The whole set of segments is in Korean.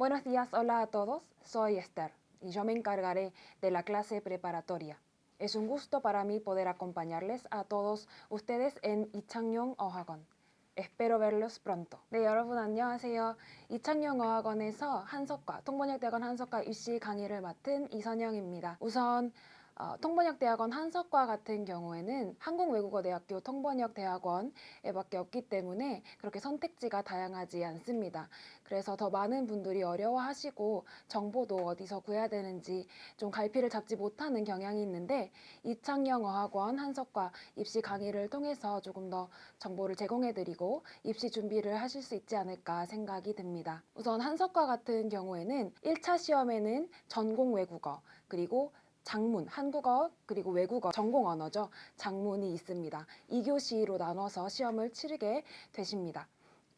Buenos días, hola a todos. Soy Esther y yo me encargaré de la clase preparatoria. Es un gusto para mí poder acompañarles a todos ustedes en 이창용 어학원. Espero verlos pronto. 네, 여러분 안녕하세요. 이창용 어학원에서 한석과 통번역대학원 한석과 입시 강의를 맡은 이선영입니다. 우선 통번역대학원 한석과 같은 경우에는 한국외국어대학교 통번역대학원에 밖에 없기 때문에 그렇게 선택지가 다양하지 않습니다. 그래서 더 많은 분들이 어려워하시고 정보도 어디서 구해야 되는지 좀 갈피를 잡지 못하는 경향이 있는데 이창영 어학원 한석과 입시 강의를 통해서 조금 더 정보를 제공해드리고 입시 준비를 하실 수 있지 않을까 생각이 듭니다. 우선 한석과 같은 경우에는 1차 시험에는 전공 외국어 그리고 장문, 한국어 그리고 외국어, 전공 언어죠. 장문이 있습니다. 2교시로 나눠서 시험을 치르게 되십니다.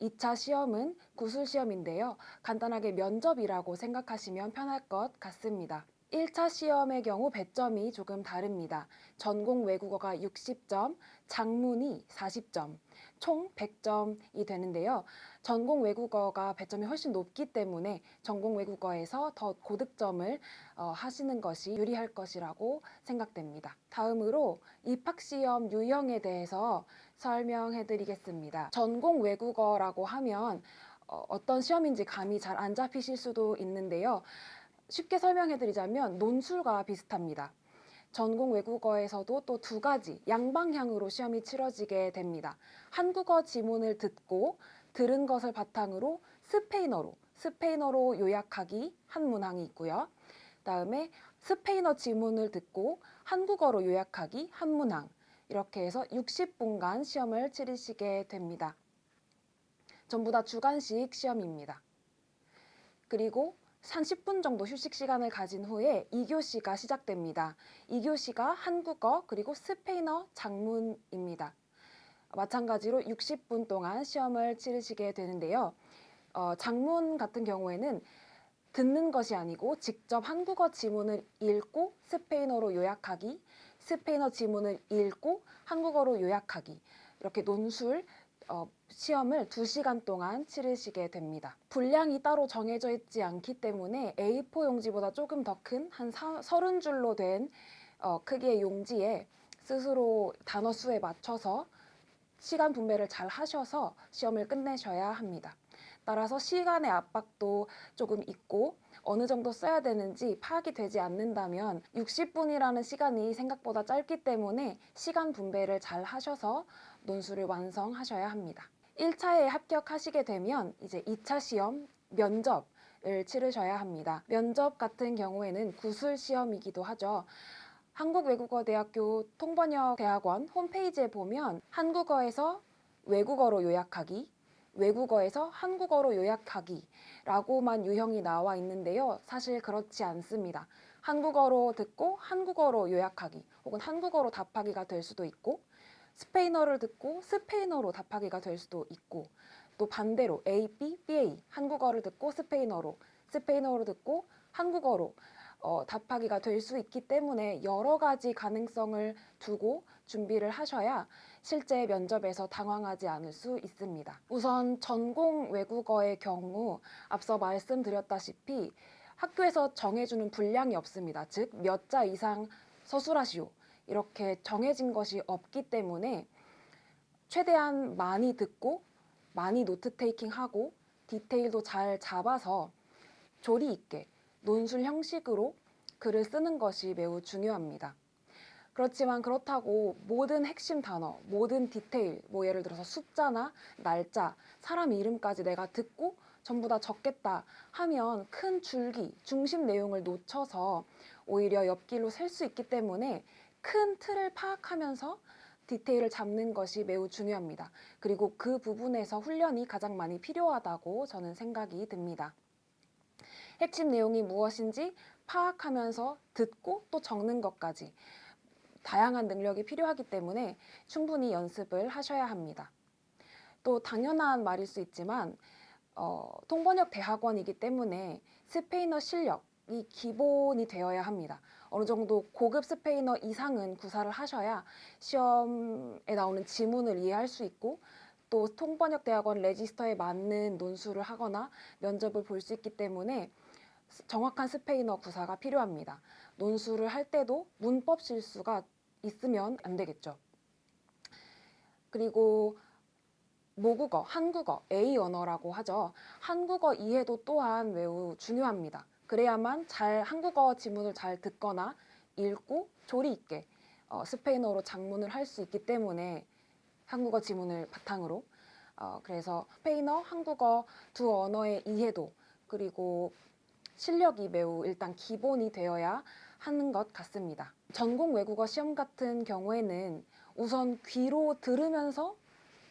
2차 시험은 구술시험인데요. 간단하게 면접이라고 생각하시면 편할 것 같습니다. 1차 시험의 경우 배점이 조금 다릅니다. 전공 외국어가 60점, 장문이 40점, 총 100점이 되는데요. 전공 외국어가 배점이 훨씬 높기 때문에 전공 외국어에서 더 고득점을 하시는 것이 유리할 것이라고 생각됩니다. 다음으로 입학시험 유형에 대해서 설명해 드리겠습니다. 전공 외국어라고 하면 어떤 시험인지 감이 잘 안 잡히실 수도 있는데요. 쉽게 설명해 드리자면 논술과 비슷합니다. 전공 외국어에서도 또 두 가지 양방향으로 시험이 치러지게 됩니다. 한국어 지문을 듣고 들은 것을 바탕으로 스페인어로 요약하기 한 문항이 있고요. 다음에 스페인어 지문을 듣고 한국어로 요약하기 한 문항, 이렇게 해서 60분간 시험을 치르시게 됩니다. 전부 다 주관식 시험입니다. 그리고 한 10분 정도 휴식 시간을 가진 후에 2교시가 시작됩니다. 2교시가 한국어 그리고 스페인어 장문입니다. 마찬가지로 60분 동안 시험을 치르시게 되는데요. 장문 같은 경우에는 듣는 것이 아니고 직접 한국어 지문을 읽고 스페인어로 요약하기, 스페인어 지문을 읽고 한국어로 요약하기, 이렇게 논술 시험을 2시간 동안 치르시게 됩니다. 분량이 따로 정해져 있지 않기 때문에 A4 용지보다 조금 더 큰 한 30줄로 된 크기의 용지에 스스로 단어 수에 맞춰서 시간 분배를 잘 하셔서 시험을 끝내셔야 합니다. 따라서 시간의 압박도 조금 있고 어느 정도 써야 되는지 파악이 되지 않는다면 60분이라는 시간이 생각보다 짧기 때문에 시간 분배를 잘 하셔서 논술을 완성하셔야 합니다. 1차에 합격하시게 되면 이제 2차 시험 면접을 치르셔야 합니다. 면접 같은 경우에는 구술 시험이기도 하죠. 한국외국어대학교 통번역대학원 홈페이지에 보면 한국어에서 외국어로 요약하기, 외국어에서 한국어로 요약하기 라고만 유형이 나와 있는데요. 사실 그렇지 않습니다. 한국어로 듣고 한국어로 요약하기 혹은 한국어로 답하기가 될 수도 있고 스페인어를 듣고 스페인어로 답하기가 될 수도 있고 또 반대로 A, B, BA 한국어를 듣고 스페인어로 듣고 한국어로 답하기가 될 수 있기 때문에 여러 가지 가능성을 두고 준비를 하셔야 실제 면접에서 당황하지 않을 수 있습니다. 우선 전공 외국어의 경우 앞서 말씀드렸다시피 학교에서 정해주는 분량이 없습니다. 즉 몇 자 이상 서술하시오 이렇게 정해진 것이 없기 때문에 최대한 많이 듣고 많이 노트 테이킹하고 디테일도 잘 잡아서 조리 있게 논술 형식으로 글을 쓰는 것이 매우 중요합니다. 그렇지만 그렇다고 모든 핵심 단어, 모든 디테일, 뭐 예를 들어서 숫자나 날짜, 사람 이름까지 내가 듣고 전부 다 적겠다 하면 큰 줄기, 중심 내용을 놓쳐서 오히려 옆길로 셀 수 있기 때문에 큰 틀을 파악하면서 디테일을 잡는 것이 매우 중요합니다. 그리고 그 부분에서 훈련이 가장 많이 필요하다고 저는 생각이 듭니다. 핵심 내용이 무엇인지 파악하면서 듣고 또 적는 것까지 다양한 능력이 필요하기 때문에 충분히 연습을 하셔야 합니다. 또 당연한 말일 수 있지만 통번역 대학원이기 때문에 스페인어 실력이 기본이 되어야 합니다. 어느 정도 고급 스페인어 이상은 구사를 하셔야 시험에 나오는 지문을 이해할 수 있고 또 통번역대학원 레지스터에 맞는 논술을 하거나 면접을 볼 수 있기 때문에 정확한 스페인어 구사가 필요합니다. 논술을 할 때도 문법 실수가 있으면 안 되겠죠. 그리고 모국어, 한국어, A 언어라고 하죠. 한국어 이해도 또한 매우 중요합니다. 그래야만 한국어 지문을 잘 듣거나 읽고 조리 있게 스페인어로 작문을 할 수 있기 때문에 한국어 지문을 바탕으로 그래서 스페인어, 한국어 두 언어의 이해도 그리고 실력이 매우 일단 기본이 되어야 하는 것 같습니다. 전공 외국어 시험 같은 경우에는 우선 귀로 들으면서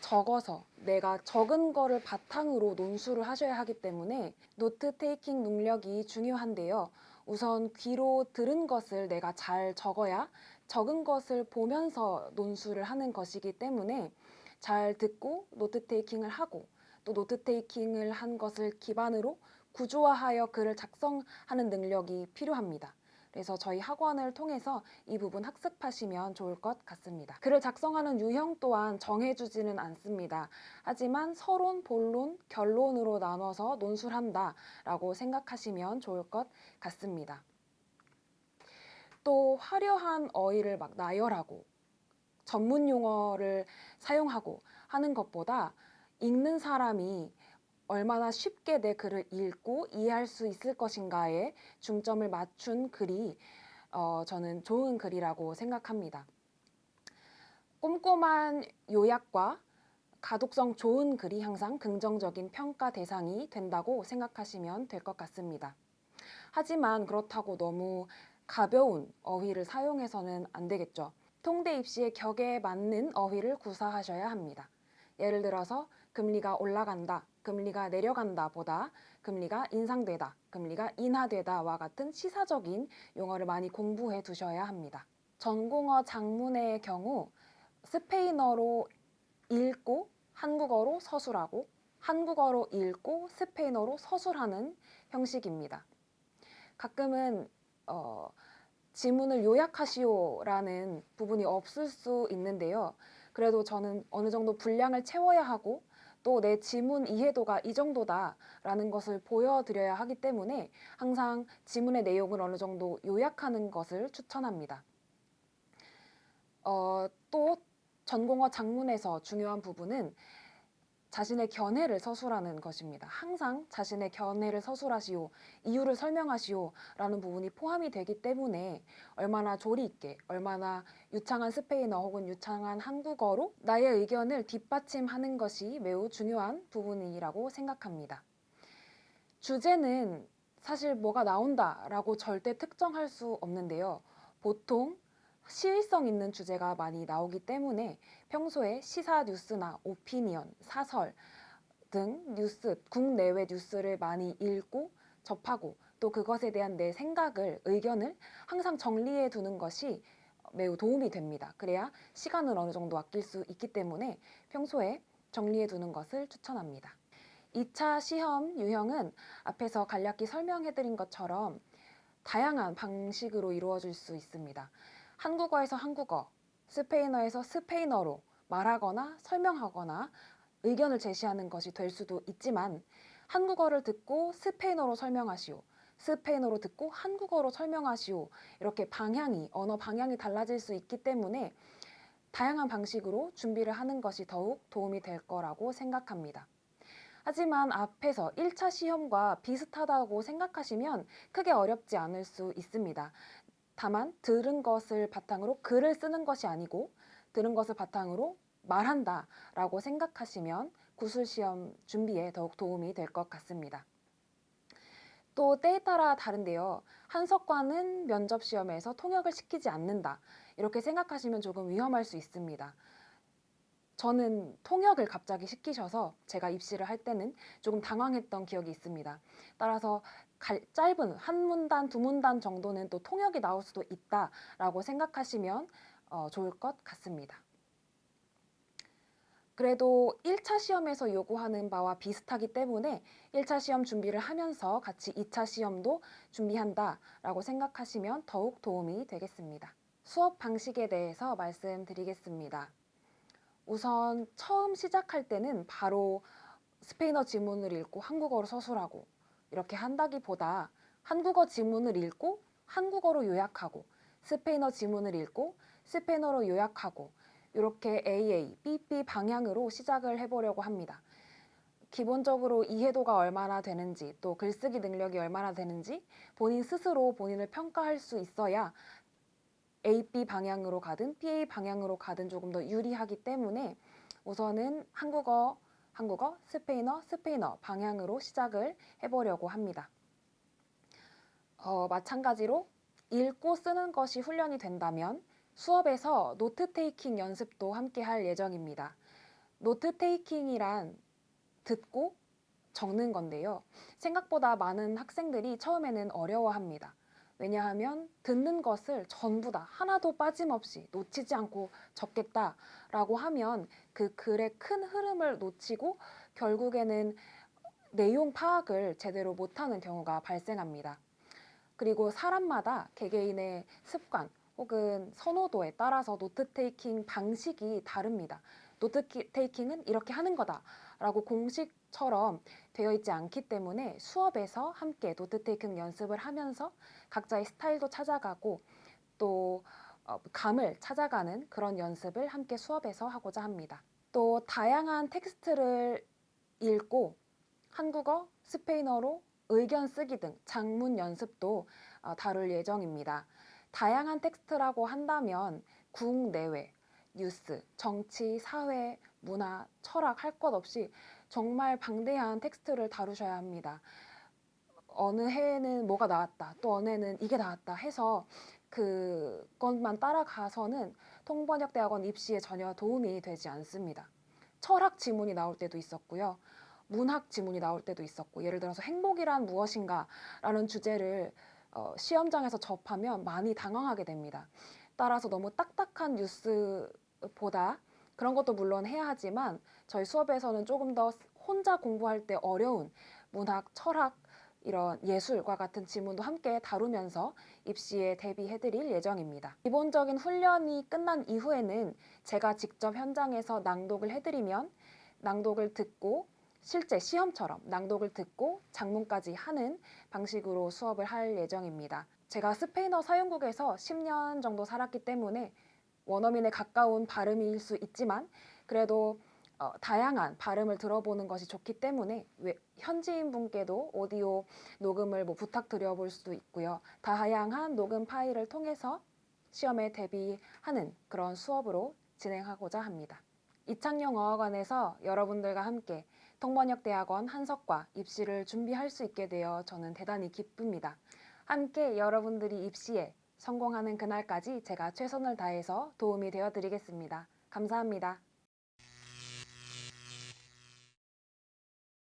적어서 내가 적은 거를 바탕으로 논술을 하셔야 하기 때문에 노트 테이킹 능력이 중요한데요. 우선 귀로 들은 것을 내가 잘 적어야 적은 것을 보면서 논술을 하는 것이기 때문에 잘 듣고 노트 테이킹을 하고 또 노트 테이킹을 한 것을 기반으로 구조화하여 글을 작성하는 능력이 필요합니다. 그래서 저희 학원을 통해서 이 부분 학습하시면 좋을 것 같습니다. 글을 작성하는 유형 또한 정해주지는 않습니다. 하지만 서론, 본론, 결론으로 나눠서 논술한다라고 생각하시면 좋을 것 같습니다. 또 화려한 어휘를 막 나열하고 전문 용어를 사용하고 하는 것보다 읽는 사람이 얼마나 쉽게 내 글을 읽고 이해할 수 있을 것인가에 중점을 맞춘 글이 저는 좋은 글이라고 생각합니다. 꼼꼼한 요약과 가독성 좋은 글이 항상 긍정적인 평가 대상이 된다고 생각하시면 될 것 같습니다. 하지만 그렇다고 너무 가벼운 어휘를 사용해서는 안 되겠죠. 통대 입시의 격에 맞는 어휘를 구사하셔야 합니다. 예를 들어서 금리가 올라간다, 금리가 내려간다 보다 금리가 인상되다, 금리가 인하되다와 같은 시사적인 용어를 많이 공부해 두셔야 합니다. 전공어 작문의 경우 스페인어로 읽고 한국어로 서술하고 한국어로 읽고 스페인어로 서술하는 형식입니다. 가끔은 지문을 요약하시오라는 부분이 없을 수 있는데요. 그래도 저는 어느 정도 분량을 채워야 하고 또 내 지문 이해도가 이 정도다라는 것을 보여드려야 하기 때문에 항상 지문의 내용을 어느 정도 요약하는 것을 추천합니다. 또 전공어 작문에서 중요한 부분은 자신의 견해를 서술하는 것입니다. 항상 자신의 견해를 서술하시오, 이유를 설명하시오 라는 부분이 포함이 되기 때문에 얼마나 조리 있게, 얼마나 유창한 스페인어 혹은 유창한 한국어로 나의 의견을 뒷받침하는 것이 매우 중요한 부분이라고 생각합니다. 주제는 사실 뭐가 나온다라고 절대 특정할 수 없는데요. 보통 시의성 있는 주제가 많이 나오기 때문에 평소에 시사 뉴스나 오피니언, 사설 등 뉴스, 국내외 뉴스를 많이 읽고 접하고 또 그것에 대한 내 생각을, 의견을 항상 정리해 두는 것이 매우 도움이 됩니다. 그래야 시간을 어느 정도 아낄 수 있기 때문에 평소에 정리해 두는 것을 추천합니다. 2차 시험 유형은 앞에서 간략히 설명해 드린 것처럼 다양한 방식으로 이루어질 수 있습니다. 한국어에서 한국어, 스페인어에서 스페인어로 말하거나 설명하거나 의견을 제시하는 것이 될 수도 있지만 한국어를 듣고 스페인어로 설명하시오, 스페인어로 듣고 한국어로 설명하시오 이렇게 언어 방향이 달라질 수 있기 때문에 다양한 방식으로 준비를 하는 것이 더욱 도움이 될 거라고 생각합니다. 하지만 앞에서 1차 시험과 비슷하다고 생각하시면 크게 어렵지 않을 수 있습니다. 다만 들은 것을 바탕으로 글을 쓰는 것이 아니고 들은 것을 바탕으로 말한다 라고 생각하시면 구술시험 준비에 더욱 도움이 될 것 같습니다. 또 때에 따라 다른데요. 한석과는 면접시험에서 통역을 시키지 않는다 이렇게 생각하시면 조금 위험할 수 있습니다. 저는 통역을 갑자기 시키셔서 제가 입시를 할 때는 조금 당황했던 기억이 있습니다. 따라서 짧은 한 문단, 두 문단 정도는 또 통역이 나올 수도 있다라고 생각하시면 좋을 것 같습니다. 그래도 1차 시험에서 요구하는 바와 비슷하기 때문에 1차 시험 준비를 하면서 같이 2차 시험도 준비한다라고 생각하시면 더욱 도움이 되겠습니다. 수업 방식에 대해서 말씀드리겠습니다. 우선 처음 시작할 때는 바로 스페인어 지문을 읽고 한국어로 서술하고 이렇게 한다기보다 한국어 지문을 읽고 한국어로 요약하고 스페인어 지문을 읽고 스페인어로 요약하고 이렇게 AA, BP 방향으로 시작을 해보려고 합니다. 기본적으로 이해도가 얼마나 되는지 또 글쓰기 능력이 얼마나 되는지 본인 스스로 본인을 평가할 수 있어야 AB 방향으로 가든 PA 방향으로 가든 조금 더 유리하기 때문에 우선은 한국어, 스페인어 방향으로 시작을 해보려고 합니다. 마찬가지로 읽고 쓰는 것이 훈련이 된다면 수업에서 노트 테이킹 연습도 함께 할 예정입니다. 노트 테이킹이란 듣고 적는 건데요. 생각보다 많은 학생들이 처음에는 어려워합니다. 왜냐하면 듣는 것을 전부 다 하나도 빠짐없이 놓치지 않고 적겠다라고 하면 그 글의 큰 흐름을 놓치고 결국에는 내용 파악을 제대로 못하는 경우가 발생합니다. 그리고 사람마다 개개인의 습관 혹은 선호도에 따라서 노트 테이킹 방식이 다릅니다. 노트 테이킹은 이렇게 하는 거다 라고 공식처럼 되어 있지 않기 때문에 수업에서 함께 노트 테이킹 연습을 하면서 각자의 스타일도 찾아가고 또 감을 찾아가는 그런 연습을 함께 수업에서 하고자 합니다. 또 다양한 텍스트를 읽고 한국어, 스페인어로 의견 쓰기 등 장문 연습도 다룰 예정입니다. 다양한 텍스트라고 한다면 국내외, 뉴스, 정치, 사회, 문화, 철학 할 것 없이 정말 방대한 텍스트를 다루셔야 합니다. 어느 해에는 뭐가 나왔다, 또 어느 해는 이게 나왔다 해서 그것만 따라가서는 통번역대학원 입시에 전혀 도움이 되지 않습니다. 철학 지문이 나올 때도 있었고요. 문학 지문이 나올 때도 있었고, 예를 들어서 행복이란 무엇인가 라는 주제를 시험장에서 접하면 많이 당황하게 됩니다. 따라서 너무 딱딱한 뉴스보다 그런 것도 물론 해야 하지만 저희 수업에서는 조금 더 혼자 공부할 때 어려운 문학, 철학, 이런 예술과 같은 지문도 함께 다루면서 입시에 대비해드릴 예정입니다. 기본적인 훈련이 끝난 이후에는 제가 직접 현장에서 낭독을 해드리면 낭독을 듣고 실제 시험처럼 낭독을 듣고 작문까지 하는 방식으로 수업을 할 예정입니다. 제가 스페인어 사용국에서 10년 정도 살았기 때문에 원어민에 가까운 발음일 수 있지만 그래도 다양한 발음을 들어보는 것이 좋기 때문에 현지인 분께도 오디오 녹음을 부탁드려 볼 수도 있고요. 다양한 녹음 파일을 통해서 시험에 대비하는 그런 수업으로 진행하고자 합니다. 이창용 어학원에서 여러분들과 함께 통번역대학원 한석과 입시를 준비할 수 있게 되어 저는 대단히 기쁩니다. 함께 여러분들이 입시에 성공하는 그날까지 제가 최선을 다해서 도움이 되어 드리겠습니다. 감사합니다.